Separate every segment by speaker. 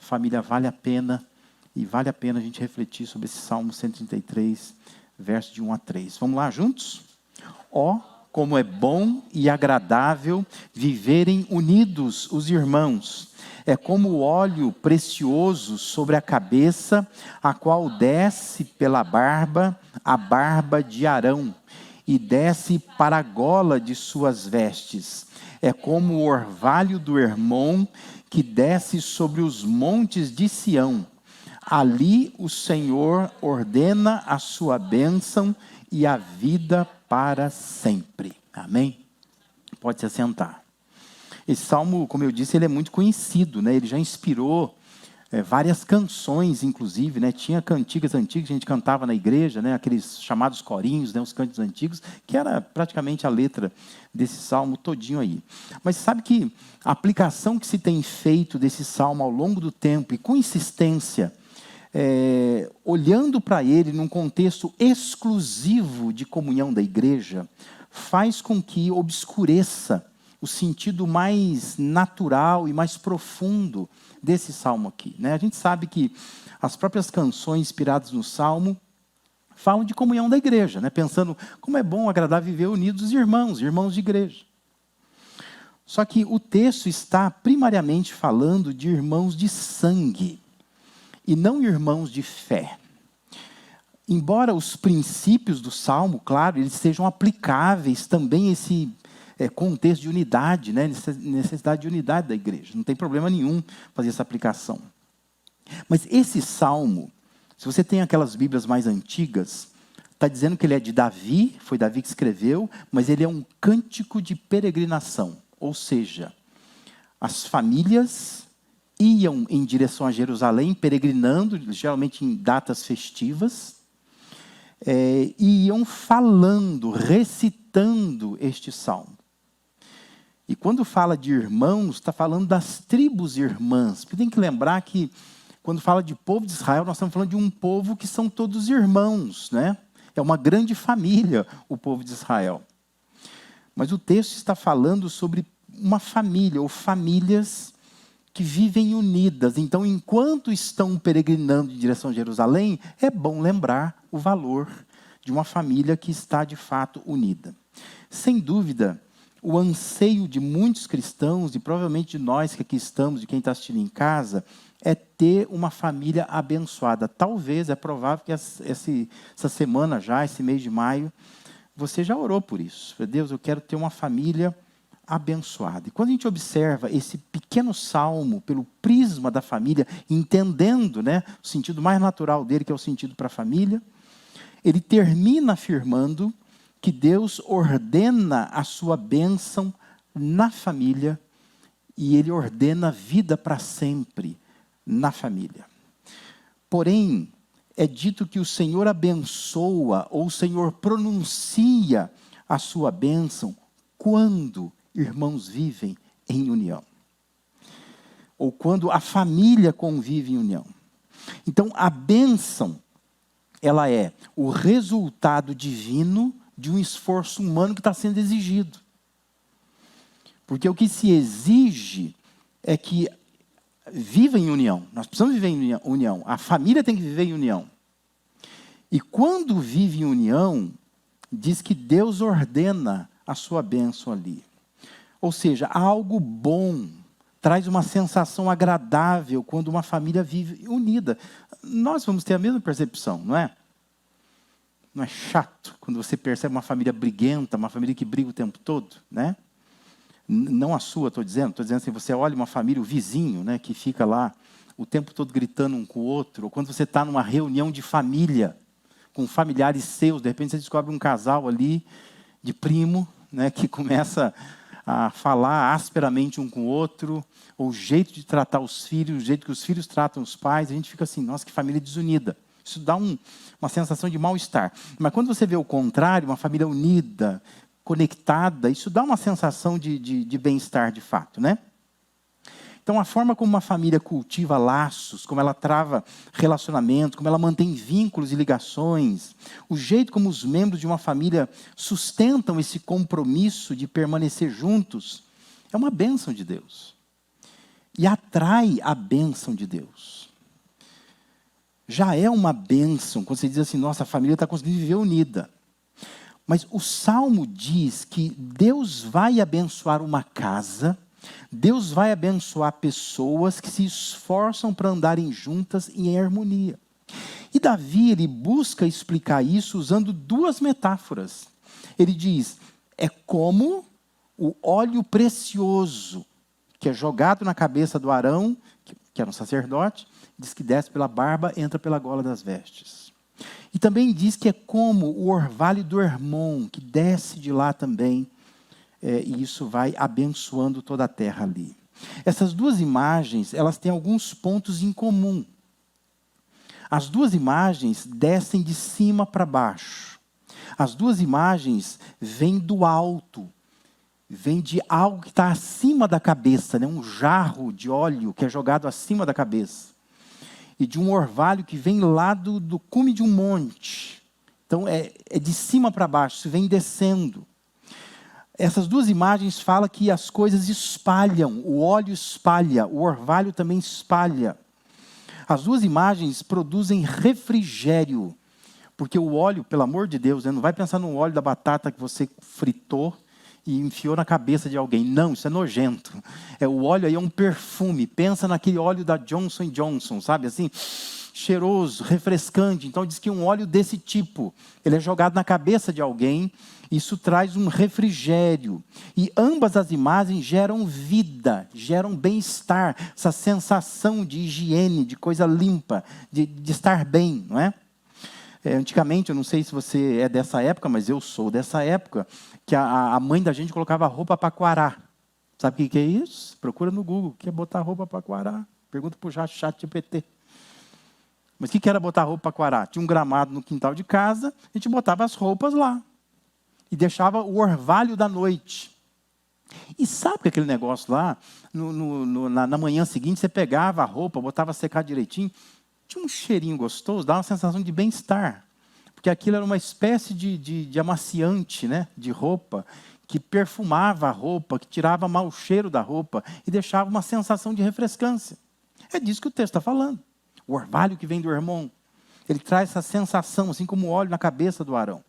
Speaker 1: Família, vale a pena, e vale a pena a gente refletir sobre esse Salmo 133, verso de 1 a 3. Vamos lá juntos? Ó, como é bom e agradável viverem unidos os irmãos. É como o óleo precioso sobre a cabeça, a qual desce pela barba, a barba de Arão, e desce para a gola de suas vestes. É como o orvalho do Hermon, que desce sobre os montes de Sião. Ali o Senhor ordena a sua bênção e a vida para sempre. Amém? Pode se assentar. Esse salmo, como eu disse, ele é muito conhecido, né? Ele já inspirou várias canções, inclusive, né? Tinha cantigas antigas que a gente cantava na igreja, né? Aqueles chamados corinhos, né? Os cânticos antigos, que era praticamente a letra desse salmo todinho aí. Mas sabe que a aplicação que se tem feito desse salmo ao longo do tempo e com insistência, olhando para ele num contexto exclusivo de comunhão da igreja, faz com que obscureça o sentido mais natural e mais profundo desse salmo aqui, né? A gente sabe que as próprias canções inspiradas no salmo falam de comunhão da igreja, né? Pensando como é bom, agradável viver unidos os irmãos de igreja. Só que o texto está primariamente falando de irmãos de sangue e não irmãos de fé. Embora os princípios do salmo, claro, eles sejam aplicáveis também a esse contexto de unidade, né? Necessidade de unidade da igreja. Não tem problema nenhum fazer essa aplicação. Mas esse salmo, se você tem aquelas Bíblias mais antigas, está dizendo que ele é de Davi, foi Davi que escreveu, mas ele é um cântico de peregrinação. Ou seja, as famílias iam em direção a Jerusalém, peregrinando, geralmente em datas festivas, e iam falando, recitando este salmo. E quando fala de irmãos, está falando das tribos irmãs. Porque tem que lembrar que, quando fala de povo de Israel, nós estamos falando de um povo que são todos irmãos, né? É uma grande família, o povo de Israel. Mas o texto está falando sobre uma família, ou famílias que vivem unidas. Então, enquanto estão peregrinando em direção a Jerusalém, é bom lembrar o valor de uma família que está, de fato, unida. Sem dúvida, o anseio de muitos cristãos, e provavelmente de nós que aqui estamos, de quem está assistindo em casa, é ter uma família abençoada. Talvez, é provável que essa semana já, esse mês de maio, você já orou por isso. Deus, eu quero ter uma família abençoada. E quando a gente observa esse pequeno salmo pelo prisma da família, entendendo, né, o sentido mais natural dele, que é o sentido para a família, ele termina afirmando que Deus ordena a sua bênção na família e Ele ordena vida para sempre na família. Porém, é dito que o Senhor abençoa ou o Senhor pronuncia a sua bênção quando irmãos vivem em união. Ou quando a família convive em união. Então, a bênção, ela é o resultado divino de um esforço humano que está sendo exigido. Porque o que se exige é que viva em união. Nós precisamos viver em união. A família tem que viver em união. E quando vive em união, diz que Deus ordena a sua bênção ali. Ou seja, algo bom, traz uma sensação agradável quando uma família vive unida. Nós vamos ter a mesma percepção, não é? Não é chato quando você percebe uma família briguenta, uma família que briga o tempo todo, né? Não a sua, estou dizendo assim, você olha uma família, o vizinho, né, que fica lá o tempo todo gritando um com o outro, ou quando você está numa reunião de família, com familiares seus, de repente você descobre um casal ali, de primo, né, que começa a falar asperamente um com o outro, ou o jeito de tratar os filhos, o jeito que os filhos tratam os pais, a gente fica assim, nossa, que família desunida. Isso dá uma sensação de mal-estar. Mas quando você vê o contrário, uma família unida, conectada, isso dá uma sensação de bem-estar de fato, né? Então, a forma como uma família cultiva laços, como ela trava relacionamentos, como ela mantém vínculos e ligações, o jeito como os membros de uma família sustentam esse compromisso de permanecer juntos, é uma bênção de Deus. e atrai a bênção de Deus. Já é uma bênção quando você diz assim, nossa, a família está conseguindo viver unida. Mas o Salmo diz que Deus vai abençoar uma casa, Deus vai abençoar pessoas que se esforçam para andarem juntas e em harmonia. E Davi, ele busca explicar isso usando duas metáforas. Ele diz, é como o óleo precioso que é jogado na cabeça do Arão, que era um sacerdote, diz que desce pela barba, entra pela gola das vestes. E também diz que é como o orvalho do Hermon, que desce de lá também, e isso vai abençoando toda a terra ali. Essas duas imagens, elas têm alguns pontos em comum. As duas imagens descem de cima para baixo. As duas imagens vêm do alto. Vem de algo que está acima da cabeça, né? Um jarro de óleo que é jogado acima da cabeça. E de um orvalho que vem lá do cume de um monte. Então é de cima para baixo, isso vem descendo. Essas duas imagens falam que as coisas espalham, o óleo espalha, o orvalho também espalha. As duas imagens produzem refrigério, porque o óleo, pelo amor de Deus, né, não vai pensar no óleo da batata que você fritou e enfiou na cabeça de alguém. Não, isso é nojento. O óleo aí é um perfume. Pensa naquele óleo da Johnson & Johnson, sabe assim? Cheiroso, refrescante. Então diz que um óleo desse tipo, ele é jogado na cabeça de alguém, isso traz um refrigério. E ambas as imagens geram vida, geram bem-estar, essa sensação de higiene, de coisa limpa, de estar bem, não é? Antigamente, eu não sei se você é dessa época, mas eu sou dessa época, que a mãe da gente colocava roupa para quarar. Sabe o que é isso? Procura no Google, o que é botar roupa para quarar? Pergunta para o ChatGPT. Mas o que era botar roupa para quarar? Tinha um gramado no quintal de casa, a gente botava as roupas lá. E deixava o orvalho da noite. E sabe que aquele negócio lá, na manhã seguinte, você pegava a roupa, botava secar direitinho, tinha um cheirinho gostoso, dava uma sensação de bem-estar. Porque aquilo era uma espécie de amaciante, né, de roupa, que perfumava a roupa, que tirava mau cheiro da roupa e deixava uma sensação de refrescância. É disso que o texto está falando. O orvalho que vem do Hermon, ele traz essa sensação, assim como o óleo na cabeça do Arão.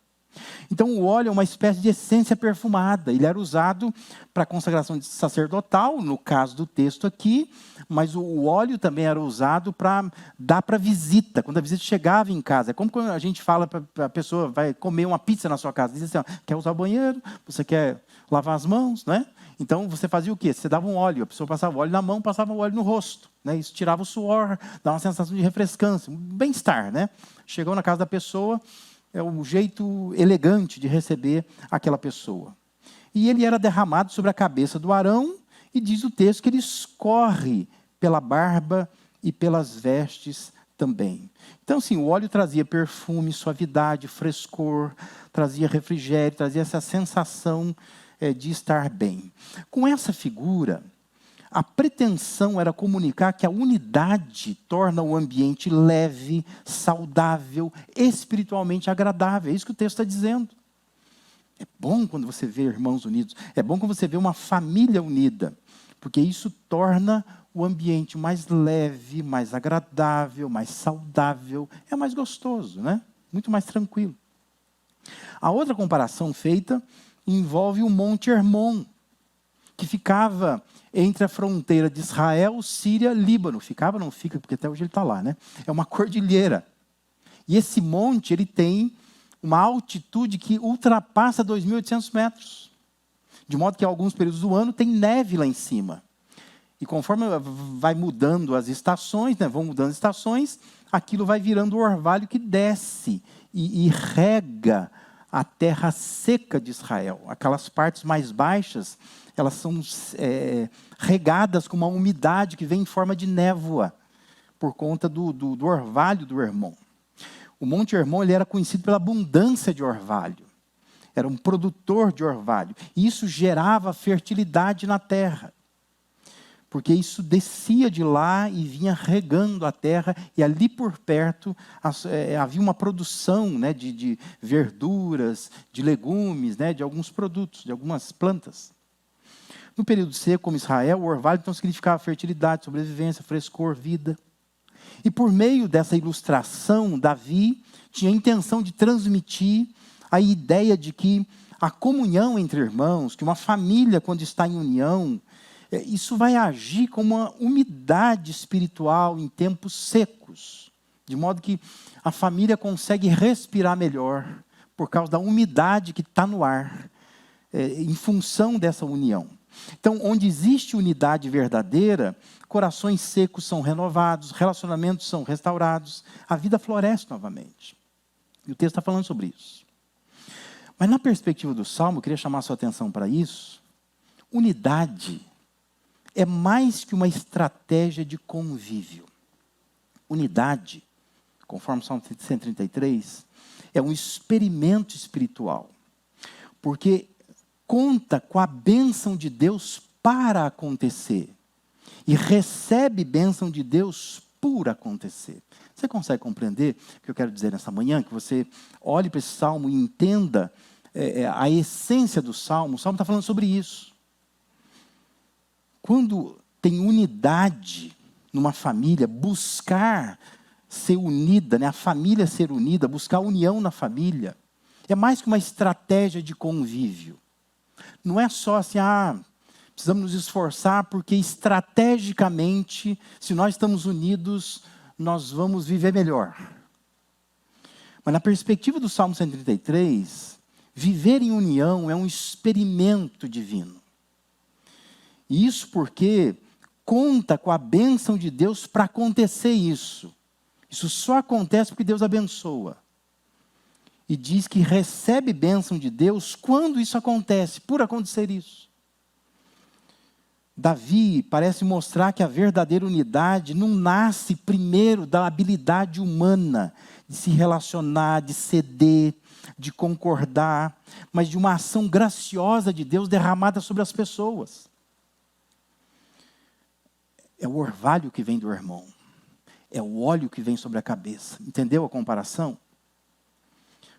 Speaker 1: Então o óleo é uma espécie de essência perfumada. Ele era usado para a consagração sacerdotal, no caso do texto aqui, mas o óleo também era usado para dar para visita, quando a visita chegava em casa. É como quando a gente fala para a pessoa, vai comer uma pizza na sua casa, diz assim, ó, quer usar o banheiro, você quer lavar as mãos, né? Então você fazia o quê? Você dava um óleo, a pessoa passava o óleo na mão, passava o óleo no rosto, né? Isso tirava o suor, dava uma sensação de refrescância, um bem-estar, né? Chegou na casa da pessoa, é o jeito elegante de receber aquela pessoa. E ele era derramado sobre a cabeça do Arão, e diz o texto que ele escorre pela barba e pelas vestes também. Então, sim, o óleo trazia perfume, suavidade, frescor, trazia refrigério, trazia essa sensação de estar bem. Com essa figura, a pretensão era comunicar que a unidade torna o ambiente leve, saudável, espiritualmente agradável. É isso que o texto está dizendo. É bom quando você vê irmãos unidos. É bom quando você vê uma família unida. Porque isso torna o ambiente mais leve, mais agradável, mais saudável. É mais gostoso, né? Muito mais tranquilo. A outra comparação feita envolve o Monte Hermon, que ficava entre a fronteira de Israel, Síria, Líbano. Ficava, não fica, porque até hoje ele está lá, né? É uma cordilheira. E esse monte, ele tem uma altitude que ultrapassa 2.800 metros. De modo que, em alguns períodos do ano, tem neve lá em cima. E conforme vai mudando as estações, né, vão mudando as estações, aquilo vai virando o orvalho que desce e rega a terra seca de Israel. Aquelas partes mais baixas, elas são regadas com uma umidade que vem em forma de névoa, por conta do orvalho do Hermon. O Monte Hermon ele era conhecido pela abundância de orvalho. Era um produtor de orvalho. E isso gerava fertilidade na terra. Porque isso descia de lá e vinha regando a terra, e ali por perto havia uma produção, né, de verduras, de legumes, né, de alguns produtos, de algumas plantas. No período seco, como Israel, o orvalho então significava fertilidade, sobrevivência, frescor, vida. E por meio dessa ilustração, Davi tinha a intenção de transmitir a ideia de que a comunhão entre irmãos, que uma família, quando está em união, isso vai agir como uma umidade espiritual em tempos secos, de modo que a família consegue respirar melhor por causa da umidade que está no ar, em função dessa união. Então, onde existe unidade verdadeira, corações secos são renovados, relacionamentos são restaurados, a vida floresce novamente. E o texto está falando sobre isso. Mas na perspectiva do Salmo, eu queria chamar a sua atenção para isso. Unidade é mais que uma estratégia de convívio. Unidade, conforme o Salmo 133, é um experimento espiritual. Porque conta com a bênção de Deus para acontecer. E recebe bênção de Deus por acontecer. Você consegue compreender o que eu quero dizer nessa manhã? Que você olhe para esse salmo e entenda a essência do salmo. O salmo está falando sobre isso. Quando tem unidade numa família, buscar ser unida, a família ser unida, buscar união na família, é mais que uma estratégia de convívio. Não é só assim, precisamos nos esforçar porque estrategicamente, se nós estamos unidos, nós vamos viver melhor. Mas na perspectiva do Salmo 133, viver em união é um experimento divino. E isso porque conta com a bênção de Deus para acontecer isso. Isso só acontece porque Deus abençoa. E diz que recebe bênção de Deus quando isso acontece, por acontecer isso. Davi parece mostrar que a verdadeira unidade não nasce primeiro da habilidade humana de se relacionar, de ceder, de concordar, mas de uma ação graciosa de Deus derramada sobre as pessoas. É o orvalho que vem do irmão. É o óleo que vem sobre a cabeça. Entendeu a comparação?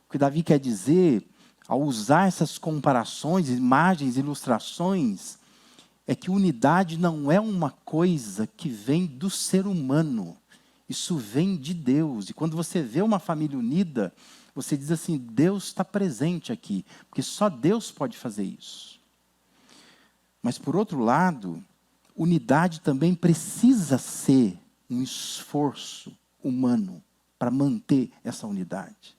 Speaker 1: O que Davi quer dizer, ao usar essas comparações, imagens, ilustrações, é que unidade não é uma coisa que vem do ser humano. Isso vem de Deus. E quando você vê uma família unida, você diz assim, Deus está presente aqui. Porque só Deus pode fazer isso. Mas por outro lado, unidade também precisa ser um esforço humano para manter essa unidade.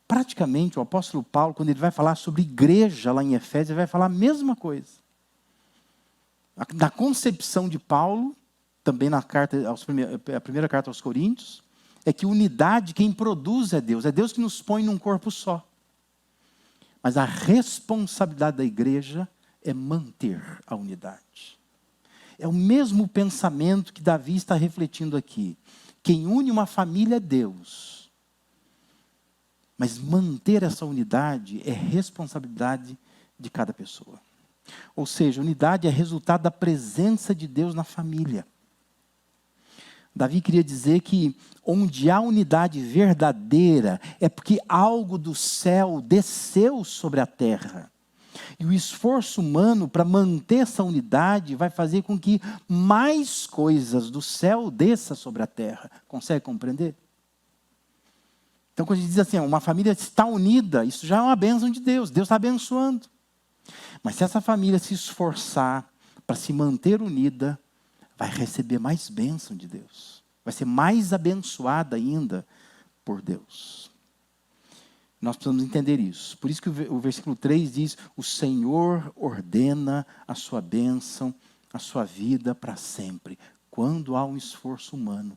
Speaker 1: Praticamente, o apóstolo Paulo, quando ele vai falar sobre igreja lá em Efésios, ele vai falar a mesma coisa. Na concepção de Paulo, também na a primeira carta aos Coríntios, é que unidade, quem produz é Deus que nos põe num corpo só. Mas a responsabilidade da igreja é manter a unidade. É o mesmo pensamento que Davi está refletindo aqui. Quem une uma família é Deus. Mas manter essa unidade é responsabilidade de cada pessoa. Ou seja, unidade é resultado da presença de Deus na família. Davi queria dizer que onde há unidade verdadeira é porque algo do céu desceu sobre a terra. E o esforço humano para manter essa unidade vai fazer com que mais coisas do céu desçam sobre a terra. Consegue compreender? Então, quando a gente diz assim, uma família está unida, isso já é uma bênção de Deus. Deus está abençoando. Mas se essa família se esforçar para se manter unida, vai receber mais bênção de Deus. Vai ser mais abençoada ainda por Deus. Nós precisamos entender isso. Por isso que o versículo 3 diz, o Senhor ordena a sua bênção, a sua vida para sempre. Quando há um esforço humano,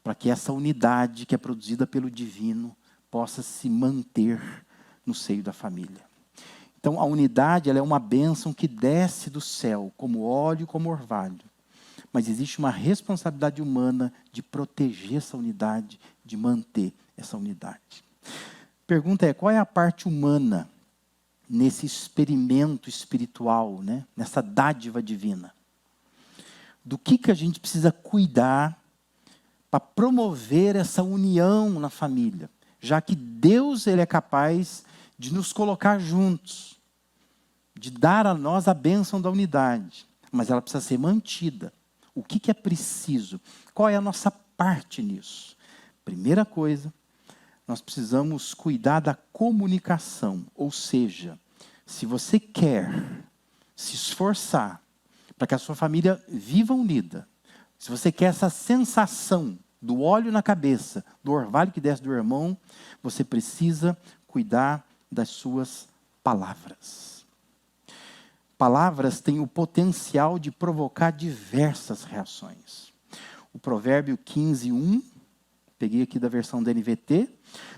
Speaker 1: para que essa unidade que é produzida pelo divino possa se manter no seio da família. Então, a unidade ela é uma bênção que desce do céu, como óleo, como orvalho. Mas existe uma responsabilidade humana de proteger essa unidade, de manter essa unidade. Pergunta é, qual é a parte humana nesse experimento espiritual, nessa dádiva divina? Do que a gente precisa cuidar para promover essa união na família? Já que Deus ele é capaz de nos colocar juntos, de dar a nós a bênção da unidade, mas ela precisa ser mantida. O que é preciso? Qual é a nossa parte nisso? Primeira coisa, nós precisamos cuidar da comunicação, ou seja, se você quer se esforçar para que a sua família viva unida, se você quer essa sensação do óleo na cabeça, do orvalho que desce do irmão, você precisa cuidar das suas palavras. Palavras têm o potencial de provocar diversas reações. O provérbio 15:1, peguei aqui da versão da NVT,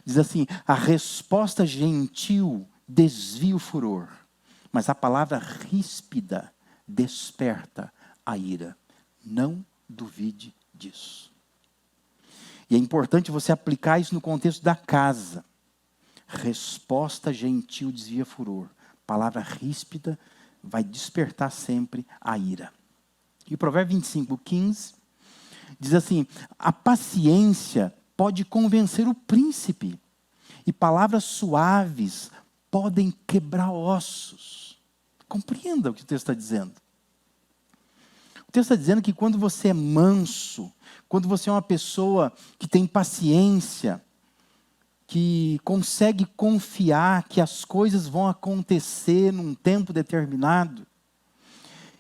Speaker 1: diz assim: a resposta gentil desvia o furor, mas a palavra ríspida desperta a ira. Não duvide disso. E é importante você aplicar isso no contexto da casa. Resposta gentil desvia furor. Palavra ríspida vai despertar sempre a ira. E o provérbio 25:15 diz assim: a paciência pode convencer o príncipe, e palavras suaves podem quebrar ossos. Compreenda o que o texto está dizendo. O texto está dizendo que quando você é manso, quando você é uma pessoa que tem paciência, que consegue confiar que as coisas vão acontecer num tempo determinado,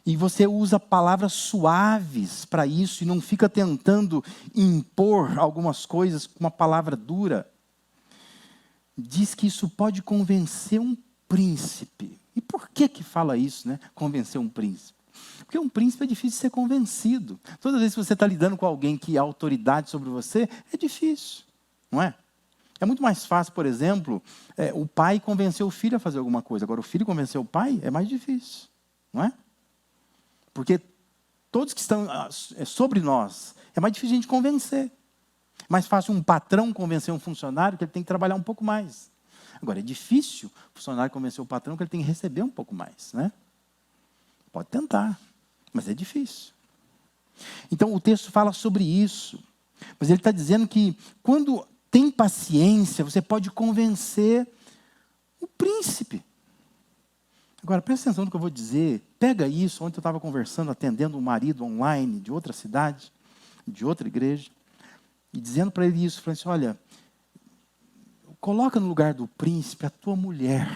Speaker 1: e você usa palavras suaves para isso, e não fica tentando impor algumas coisas com uma palavra dura, diz que isso pode convencer um príncipe. E por que fala isso, né? Convencer um príncipe? Porque um príncipe é difícil de ser convencido. Toda vez que você está lidando com alguém que é autoridade sobre você, é difícil, não é? É muito mais fácil, por exemplo, o pai convencer o filho a fazer alguma coisa. Agora, o filho convencer o pai é mais difícil, não é? Porque todos que estão sobre nós, é mais difícil a gente convencer. É mais fácil um patrão convencer um funcionário que ele tem que trabalhar um pouco mais. Agora, é difícil o funcionário convencer o patrão que ele tem que receber um pouco mais, né? Pode tentar, mas é difícil. Então, o texto fala sobre isso. Mas ele está dizendo que quando tem paciência, você pode convencer o príncipe. Agora, presta atenção no que eu vou dizer. Pega isso. Ontem eu estava conversando, atendendo um marido online de outra cidade, de outra igreja, e dizendo para ele isso. Falei assim: olha, coloca no lugar do príncipe a tua mulher.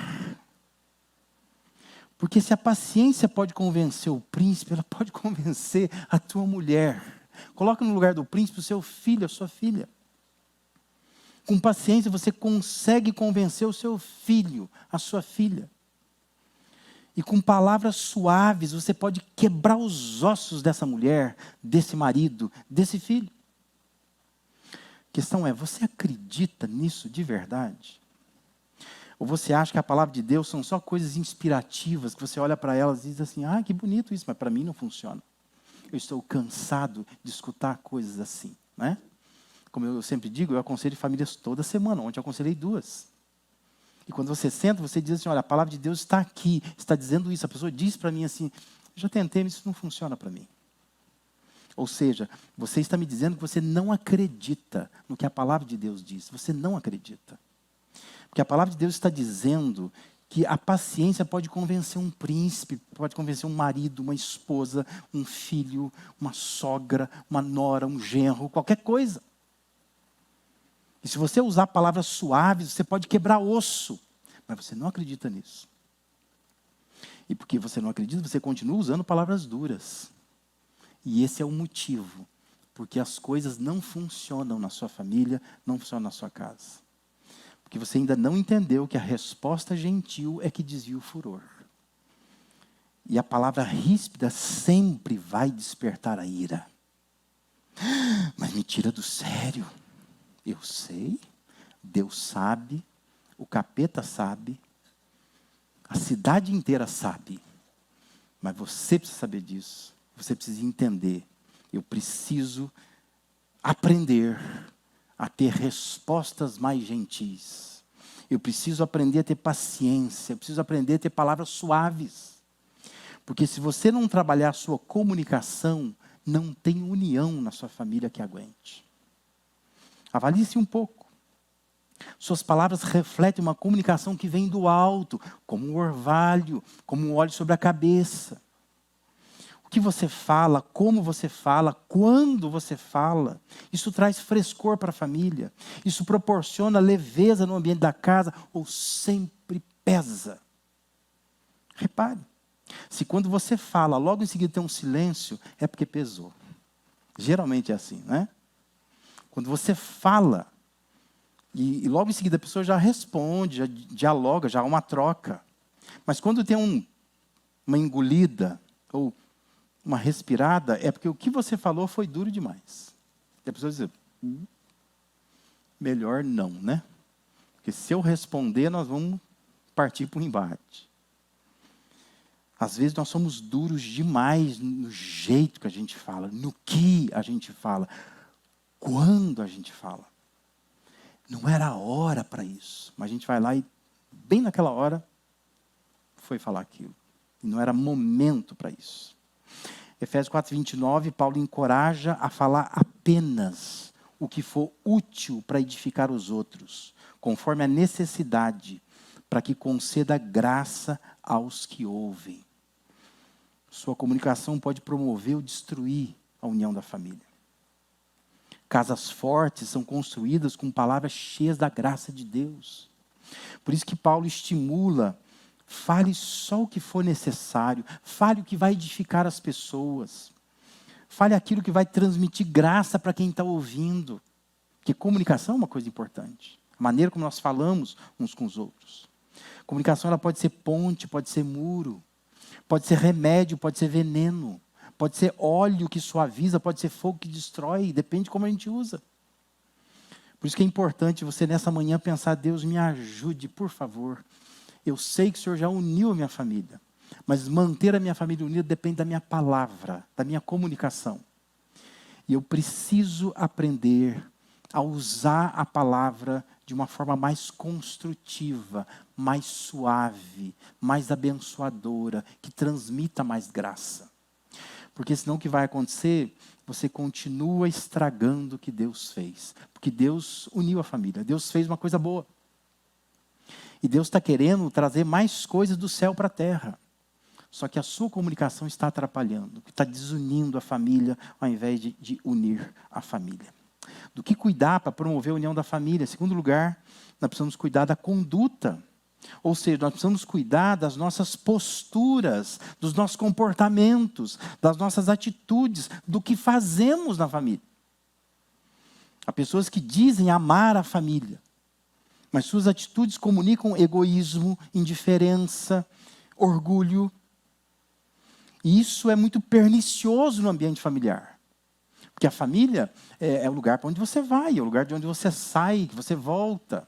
Speaker 1: Porque se a paciência pode convencer o príncipe, ela pode convencer a tua mulher. Coloca no lugar do príncipe o seu filho, a sua filha. Com paciência você consegue convencer o seu filho, a sua filha. E com palavras suaves você pode quebrar os ossos dessa mulher, desse marido, desse filho. A questão é, você acredita nisso de verdade? Ou você acha que a palavra de Deus são só coisas inspirativas, que você olha para elas e diz assim: ah, que bonito isso, mas para mim não funciona. Eu estou cansado de escutar coisas assim, né? Como eu sempre digo, eu aconselho famílias toda semana. Ontem eu aconselhei 2. E quando você senta, você diz assim: olha, a palavra de Deus está aqui, está dizendo isso. A pessoa diz para mim assim: já tentei, mas isso não funciona para mim. Ou seja, você está me dizendo que você não acredita no que a palavra de Deus diz. Você não acredita. Porque a palavra de Deus está dizendo que a paciência pode convencer um príncipe, pode convencer um marido, uma esposa, um filho, uma sogra, uma nora, um genro, qualquer coisa. E se você usar palavras suaves, você pode quebrar osso. Mas você não acredita nisso. E porque você não acredita, você continua usando palavras duras. E esse é o motivo. Porque as coisas não funcionam na sua família, não funcionam na sua casa. Porque você ainda não entendeu que a resposta gentil é que desvia o furor. E a palavra ríspida sempre vai despertar a ira. Mas me tira do sério. Eu sei, Deus sabe, o capeta sabe, a cidade inteira sabe. Mas você precisa saber disso. Você precisa entender. Eu preciso aprender a ter respostas mais gentis. Eu preciso aprender a ter paciência. Eu preciso aprender a ter palavras suaves. Porque se você não trabalhar a sua comunicação, não tem união na sua família que aguente. Avalie-se um pouco. Suas palavras refletem uma comunicação que vem do alto, como um orvalho, como um óleo sobre a cabeça. O que você fala, como você fala, quando você fala, isso traz frescor para a família. Isso proporciona leveza no ambiente da casa ou sempre pesa. Repare, se quando você fala, logo em seguida tem um silêncio, é porque pesou. Geralmente é assim, né? Quando você fala, e logo em seguida a pessoa já responde, já dialoga, já há uma troca. Mas quando tem uma engolida, ou uma respirada, é porque o que você falou foi duro demais. E a pessoa diz, melhor não, né? Porque se eu responder, nós vamos partir para o embate. Às vezes nós somos duros demais no jeito que a gente fala, no que a gente fala, quando a gente fala. Não era a hora para isso, mas a gente vai lá e, bem naquela hora, foi falar aquilo. E não era momento para isso. Efésios 4:29, Paulo encoraja a falar apenas o que for útil para edificar os outros, conforme a necessidade, para que conceda graça aos que ouvem. Sua comunicação pode promover ou destruir a união da família. Casas fortes são construídas com palavras cheias da graça de Deus. Por isso que Paulo estimula: fale só o que for necessário, fale o que vai edificar as pessoas, fale aquilo que vai transmitir graça para quem está ouvindo. Porque comunicação é uma coisa importante, a maneira como nós falamos uns com os outros. Comunicação ela pode ser ponte, pode ser muro, pode ser remédio, pode ser veneno, pode ser óleo que suaviza, pode ser fogo que destrói, depende de como a gente usa. Por isso que é importante você nessa manhã pensar: Deus, me ajude, por favor. Eu sei que o Senhor já uniu a minha família, mas manter a minha família unida depende da minha palavra, da minha comunicação. E eu preciso aprender a usar a palavra de uma forma mais construtiva, mais suave, mais abençoadora, que transmita mais graça. Porque senão o que vai acontecer? Você continua estragando o que Deus fez. Porque Deus uniu a família, Deus fez uma coisa boa. E Deus está querendo trazer mais coisas do céu para a terra. Só que a sua comunicação está atrapalhando, está desunindo a família, ao invés de unir a família. Do que cuidar para promover a união da família? Em segundo lugar, nós precisamos cuidar da conduta. Ou seja, nós precisamos cuidar das nossas posturas, dos nossos comportamentos, das nossas atitudes, do que fazemos na família. Há pessoas que dizem amar a família, mas suas atitudes comunicam egoísmo, indiferença, orgulho. E isso é muito pernicioso no ambiente familiar. Porque a família é o lugar para onde você vai, é o lugar de onde você sai, que você volta.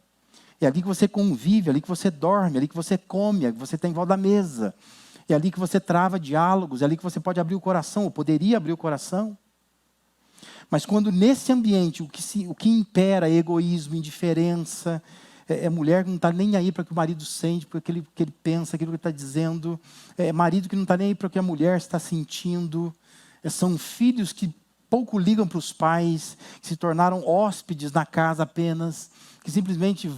Speaker 1: É ali que você convive, é ali que você dorme, é ali que você come, é ali que você está em volta da mesa. É ali que você trava diálogos, é ali que você pode abrir o coração, ou poderia abrir o coração. Mas quando nesse ambiente o que impera é egoísmo, indiferença, é mulher que não está nem aí para o que o marido sente, para aquilo que ele pensa, aquilo que ele está dizendo. É marido que não está nem aí para o que a mulher está sentindo. São filhos que pouco ligam para os pais, que se tornaram hóspedes na casa apenas, que simplesmente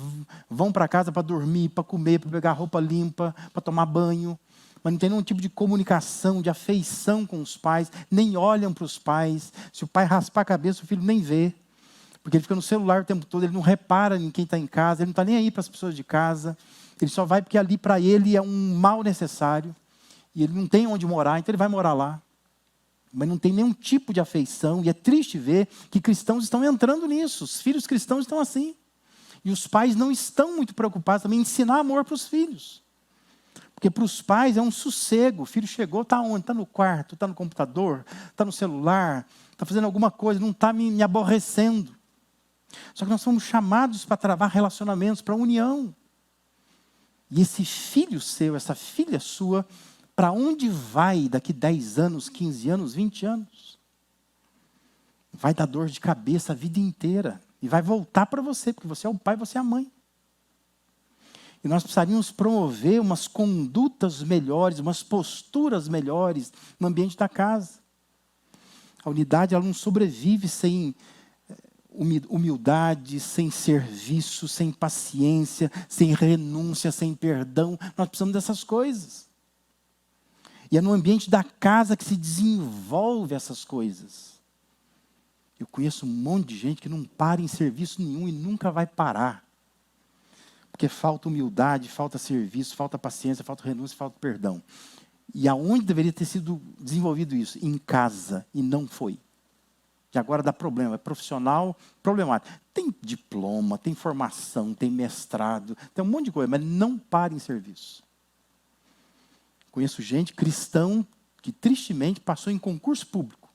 Speaker 1: vão para casa para dormir, para comer, para pegar roupa limpa, para tomar banho. Mas não tem nenhum tipo de comunicação, de afeição com os pais, nem olham para os pais. Se o pai raspar a cabeça, o filho nem vê. Porque ele fica no celular o tempo todo, ele não repara em quem está em casa, ele não está nem aí para as pessoas de casa. Ele só vai porque ali para ele é um mal necessário. E ele não tem onde morar, então ele vai morar lá. Mas não tem nenhum tipo de afeição. E é triste ver que cristãos estão entrando nisso. Os filhos cristãos estão assim. E os pais não estão muito preocupados também em ensinar amor para os filhos. Porque para os pais é um sossego. O filho chegou, está onde? Está no quarto, está no computador, está no celular, está fazendo alguma coisa, não está me aborrecendo. Só que nós somos chamados para travar relacionamentos, para união. E esse filho seu, essa filha sua, para onde vai daqui 10 anos, 15 anos, 20 anos? Vai dar dor de cabeça a vida inteira. E vai voltar para você, porque você é o pai, você é a mãe. E nós precisaríamos promover umas condutas melhores, umas posturas melhores no ambiente da casa. A unidade ela não sobrevive sem humildade, sem serviço, sem paciência, sem renúncia, sem perdão. Nós precisamos dessas coisas. E é no ambiente da casa que se desenvolve essas coisas. Eu conheço um monte de gente que não para em serviço nenhum e nunca vai parar. Porque falta humildade, falta serviço, falta paciência, falta renúncia, falta perdão. E aonde deveria ter sido desenvolvido isso? Em casa, e não foi. E agora dá problema, é profissional problemático. Tem diploma, tem formação, tem mestrado, tem um monte de coisa, mas não para em serviço. Conheço gente cristão que tristemente passou em concurso público.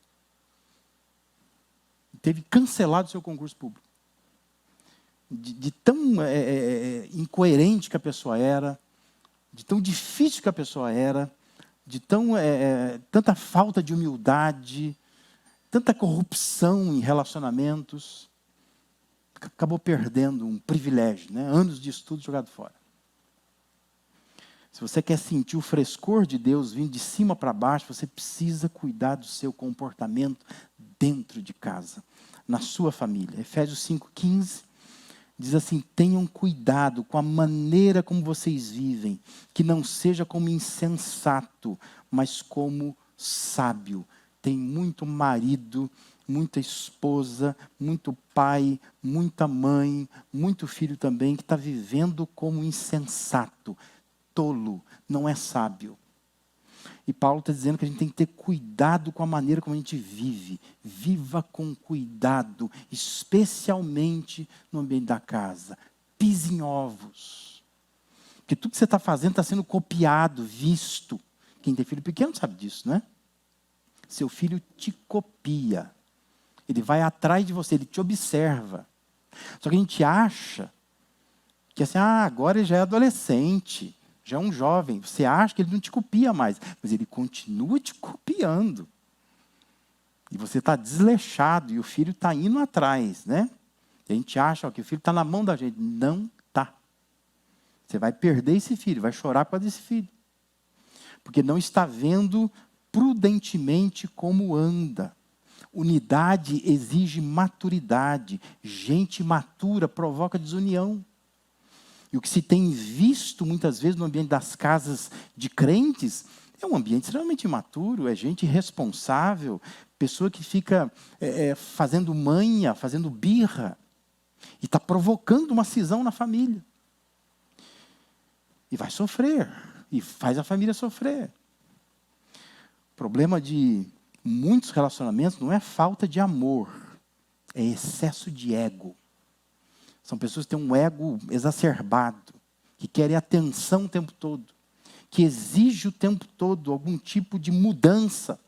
Speaker 1: Teve cancelado seu concurso público. De tão incoerente que a pessoa era, de tão difícil que a pessoa era, de tanta falta de humildade, tanta corrupção em relacionamentos, acabou perdendo um privilégio, né? Anos de estudo jogado fora. Se você quer sentir o frescor de Deus vindo de cima para baixo, você precisa cuidar do seu comportamento dentro de casa, na sua família. Efésios 5,15 diz assim: tenham cuidado com a maneira como vocês vivem, que não seja como insensato, mas como sábio. Tem muito marido, muita esposa, muito pai, muita mãe, muito filho também, que está vivendo como insensato, tolo, não é sábio. E Paulo está dizendo que a gente tem que ter cuidado com a maneira como a gente vive. Viva com cuidado, especialmente no ambiente da casa. Pise em ovos. Porque tudo que você está fazendo está sendo copiado, visto. Quem tem filho pequeno sabe disso, né? Seu filho te copia. Ele vai atrás de você, ele te observa. Só que a gente acha que assim, agora ele já é adolescente. Já é um jovem, você acha que ele não te copia mais, mas ele continua te copiando. E você está desleixado e o filho está indo atrás, né? E a gente acha que o filho está na mão da gente. Não está. Você vai perder esse filho, vai chorar por causa desse filho. Porque não está vendo prudentemente como anda. Unidade exige maturidade. Gente matura provoca desunião. E o que se tem visto muitas vezes no ambiente das casas de crentes é um ambiente extremamente imaturo, é gente irresponsável, pessoa que fica fazendo manha, fazendo birra, e está provocando uma cisão na família. E vai sofrer, e faz a família sofrer. O problema de muitos relacionamentos não é falta de amor, é excesso de ego. São pessoas que têm um ego exacerbado, que querem atenção o tempo todo, que exige o tempo todo algum tipo de mudança,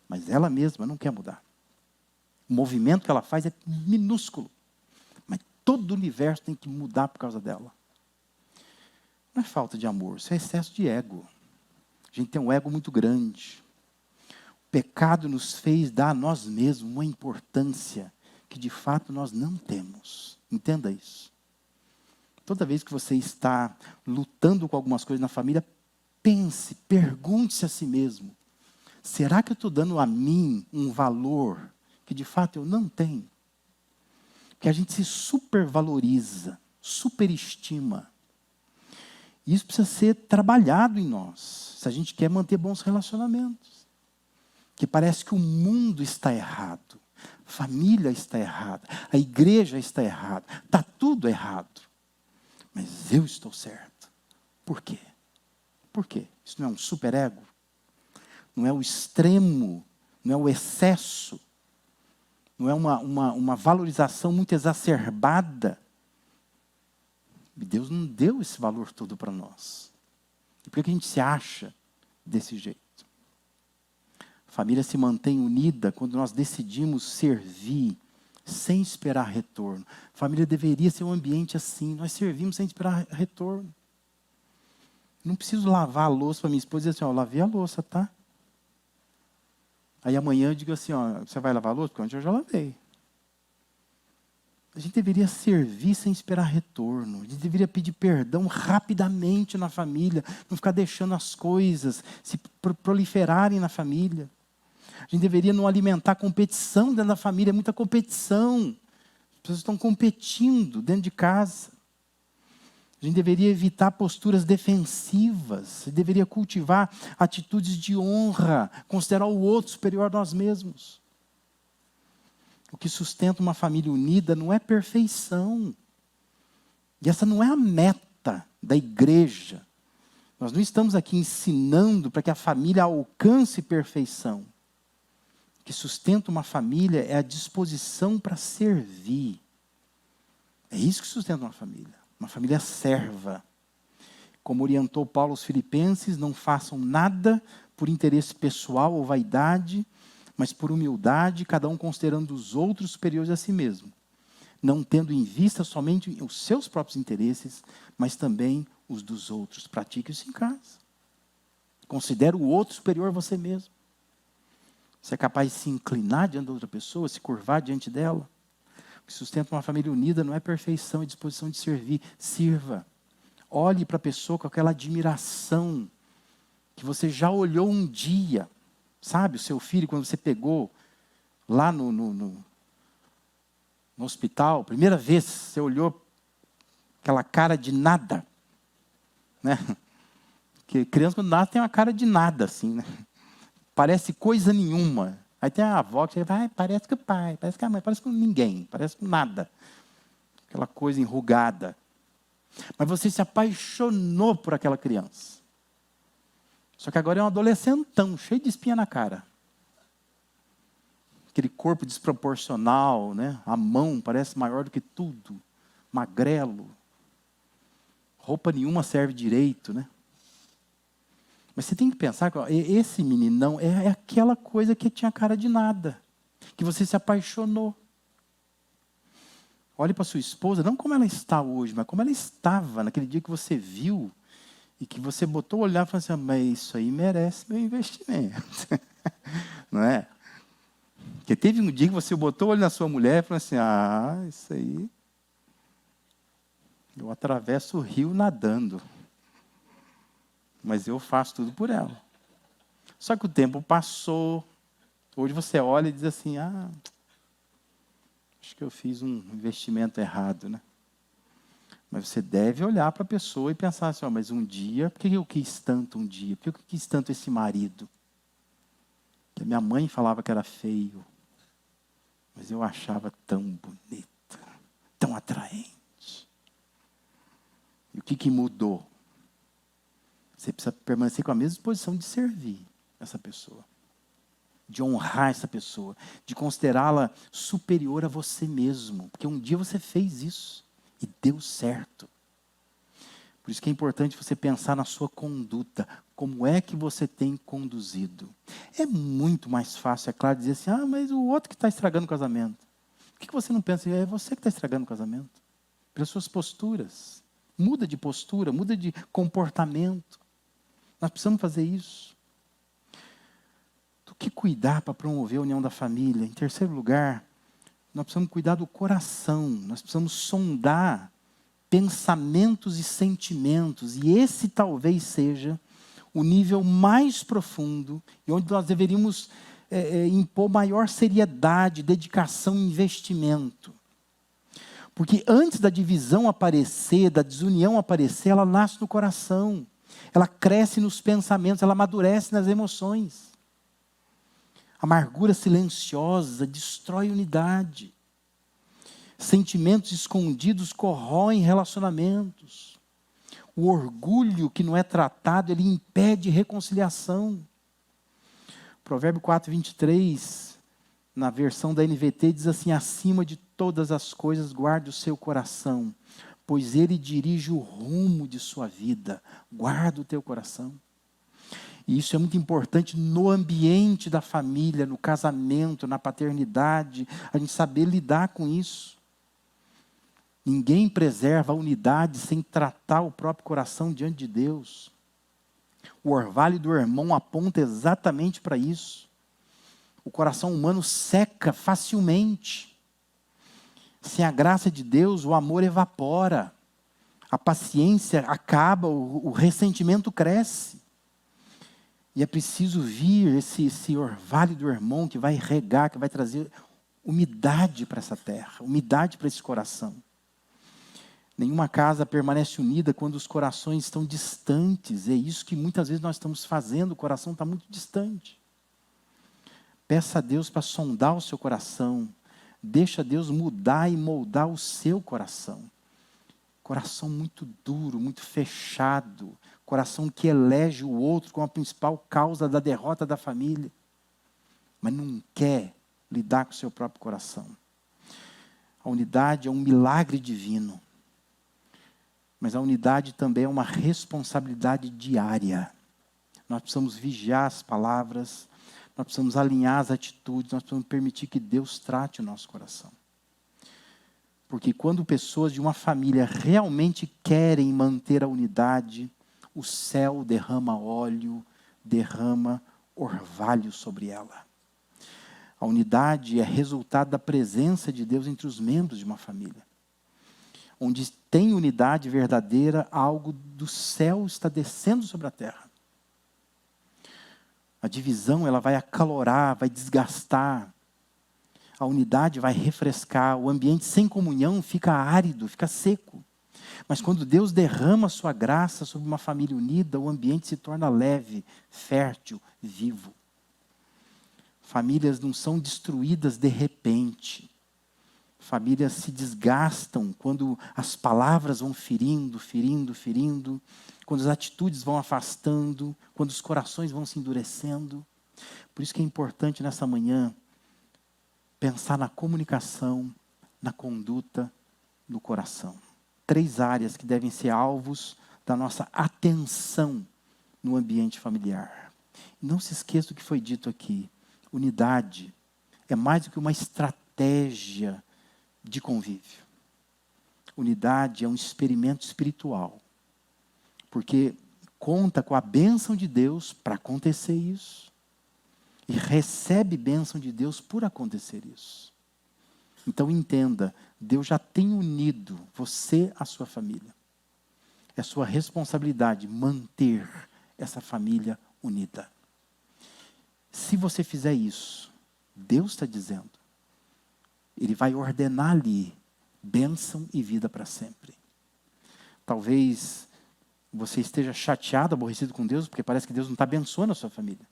Speaker 1: mas ela mesma não quer mudar. O movimento que ela faz é minúsculo, mas todo o universo tem que mudar por causa dela. Não é falta de amor, isso é excesso de ego. A gente tem um ego muito grande. O pecado nos fez dar a nós mesmos uma importância que de fato nós não temos. Entenda isso. Toda vez que você está lutando com algumas coisas na família, pense, pergunte-se a si mesmo: será que eu estou dando a mim um valor que de fato eu não tenho? Porque a gente se supervaloriza, superestima. Isso precisa ser trabalhado em nós, se a gente quer manter bons relacionamentos. Que parece que o mundo está errado. A família está errada, a igreja está errada, está tudo errado. Mas eu estou certo. Por quê? Por quê? Isso não é um superego? Não é o extremo, não é o excesso, não é uma valorização muito exacerbada. E Deus não deu esse valor todo para nós. E por que a gente se acha desse jeito? A família se mantém unida quando nós decidimos servir sem esperar retorno. A família deveria ser um ambiente assim. Nós servimos sem esperar retorno. Não preciso lavar a louça para minha esposa e dizer assim: lavei a louça, tá? Aí amanhã eu digo assim: você vai lavar a louça? Porque ontem eu já lavei. A gente deveria servir sem esperar retorno. A gente deveria pedir perdão rapidamente na família. Não ficar deixando as coisas se proliferarem na família. A gente deveria não alimentar competição dentro da família. É muita competição. As pessoas estão competindo dentro de casa. A gente deveria evitar posturas defensivas. A gente deveria cultivar atitudes de honra, considerar o outro superior a nós mesmos. O que sustenta uma família unida não é perfeição. E essa não é a meta da igreja. Nós não estamos aqui ensinando para que a família alcance perfeição. O que sustenta uma família é a disposição para servir. É isso que sustenta uma família. Uma família serva. Como orientou Paulo aos Filipenses, não façam nada por interesse pessoal ou vaidade, mas por humildade, cada um considerando os outros superiores a si mesmo. Não tendo em vista somente os seus próprios interesses, mas também os dos outros. Pratique isso em casa. Considere o outro superior a você mesmo. Você é capaz de se inclinar diante da outra pessoa, se curvar diante dela. O que sustenta uma família unida não é perfeição, é disposição de servir. Sirva. Olhe para a pessoa com aquela admiração que você já olhou um dia. Sabe, o seu filho, quando você pegou lá no hospital, primeira vez, você olhou aquela cara de nada. Né? Porque criança, quando nasce, tem uma cara de nada, assim, né? Parece coisa nenhuma. Aí tem a avó que chega, parece que o pai, parece que a mãe, parece com ninguém, parece com nada. Aquela coisa enrugada. Mas você se apaixonou por aquela criança. Só que agora é um adolescentão, cheio de espinha na cara. Aquele corpo desproporcional, né? A mão parece maior do que tudo. Magrelo. Roupa nenhuma serve direito, né? Mas você tem que pensar que esse meninão é aquela coisa que tinha cara de nada. Que você se apaixonou. Olhe para sua esposa, não como ela está hoje, mas como ela estava naquele dia que você viu. E que você botou o olhar e falou assim, mas isso aí merece meu investimento. Não é? Porque teve um dia que você botou o olho na sua mulher e falou assim, isso aí, eu atravesso o rio nadando. Mas eu faço tudo por ela. Só que o tempo passou. Hoje você olha e diz assim, acho que eu fiz um investimento errado, né? Mas você deve olhar para a pessoa e pensar assim, mas um dia, por que eu quis tanto um dia? Por que eu quis tanto esse marido? Porque minha mãe falava que era feio. Mas eu achava tão bonito, tão atraente. E o que mudou? Você precisa permanecer com a mesma disposição de servir essa pessoa. De honrar essa pessoa. De considerá-la superior a você mesmo. Porque um dia você fez isso. E deu certo. Por isso que é importante você pensar na sua conduta. Como é que você tem conduzido? É muito mais fácil, é claro, dizer assim, mas o outro que está estragando o casamento. Por que você não pensa, é você que está estragando o casamento? Pelas suas posturas. Muda de postura, muda de comportamento. Nós precisamos fazer isso. Do que cuidar para promover a união da família? Em terceiro lugar, nós precisamos cuidar do coração. Nós precisamos sondar pensamentos e sentimentos. E esse talvez seja o nível mais profundo e onde nós deveríamos impor maior seriedade, dedicação e investimento. Porque antes da divisão aparecer, da desunião aparecer, ela nasce no coração. Ela cresce nos pensamentos, ela amadurece nas emoções. Amargura silenciosa destrói unidade. Sentimentos escondidos corroem relacionamentos. O orgulho que não é tratado, ele impede reconciliação. Provérbio 4:23, na versão da NVT, diz assim, acima de todas as coisas, guarde o seu coração, pois ele dirige o rumo de sua vida. Guarda o teu coração. E isso é muito importante no ambiente da família, no casamento, na paternidade, a gente saber lidar com isso. Ninguém preserva a unidade sem tratar o próprio coração diante de Deus. O orvalho do irmão aponta exatamente para isso. O coração humano seca facilmente. Sem a graça de Deus, o amor evapora. A paciência acaba, o ressentimento cresce. E é preciso vir esse orvalho do irmão que vai regar, que vai trazer umidade para essa terra, umidade para esse coração. Nenhuma casa permanece unida quando os corações estão distantes. É isso que muitas vezes nós estamos fazendo, o coração está muito distante. Peça a Deus para sondar o seu coração. Deixa Deus mudar e moldar o seu coração. Coração muito duro, muito fechado. Coração que elege o outro como a principal causa da derrota da família. Mas não quer lidar com o seu próprio coração. A unidade é um milagre divino. Mas a unidade também é uma responsabilidade diária. Nós precisamos vigiar as palavras, nós precisamos alinhar as atitudes, nós precisamos permitir que Deus trate o nosso coração. Porque quando pessoas de uma família realmente querem manter a unidade, o céu derrama óleo, derrama orvalho sobre ela. A unidade é resultado da presença de Deus entre os membros de uma família. Onde tem unidade verdadeira, algo do céu está descendo sobre a terra. A divisão, ela vai acalorar, vai desgastar. A unidade vai refrescar. O ambiente sem comunhão fica árido, fica seco. Mas quando Deus derrama a sua graça sobre uma família unida, o ambiente se torna leve, fértil, vivo. Famílias não são destruídas de repente. Famílias se desgastam quando as palavras vão ferindo, quando as atitudes vão afastando, quando os corações vão se endurecendo. Por isso que é importante nessa manhã pensar na comunicação, na conduta, no coração. 3 áreas que devem ser alvos da nossa atenção no ambiente familiar. Não se esqueça do que foi dito aqui. Unidade é mais do que uma estratégia de convívio. Unidade é um experimento espiritual. Porque conta com a bênção de Deus para acontecer isso. E recebe bênção de Deus por acontecer isso. Então entenda, Deus já tem unido você à sua família. É sua responsabilidade manter essa família unida. Se você fizer isso, Deus está dizendo, Ele vai ordenar ali bênção e vida para sempre. Talvez você esteja chateado, aborrecido com Deus, porque parece que Deus não está abençoando a sua família.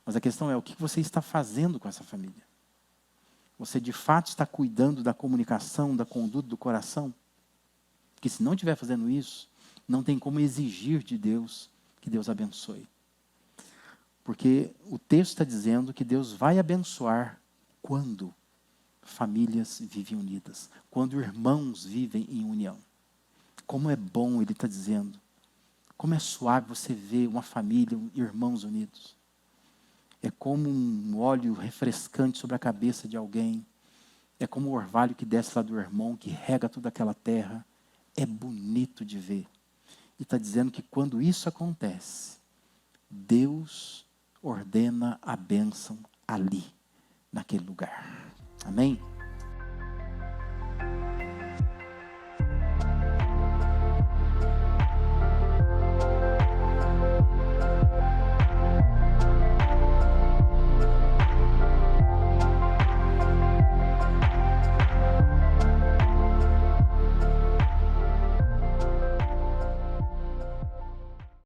Speaker 1: Mas a questão é, o que você está fazendo com essa família? Você de fato está cuidando da comunicação, da conduta, do coração? Porque se não estiver fazendo isso, não tem como exigir de Deus que Deus abençoe. Porque o texto está dizendo que Deus vai abençoar quando famílias vivem unidas, quando irmãos vivem em união. Como é bom, ele está dizendo, como é suave você ver uma família, irmãos unidos. É como um óleo refrescante sobre a cabeça de alguém. É como o orvalho que desce lá do irmão, que rega toda aquela terra. É bonito de ver. E está dizendo que quando isso acontece, Deus ordena a bênção ali, naquele lugar. Amém?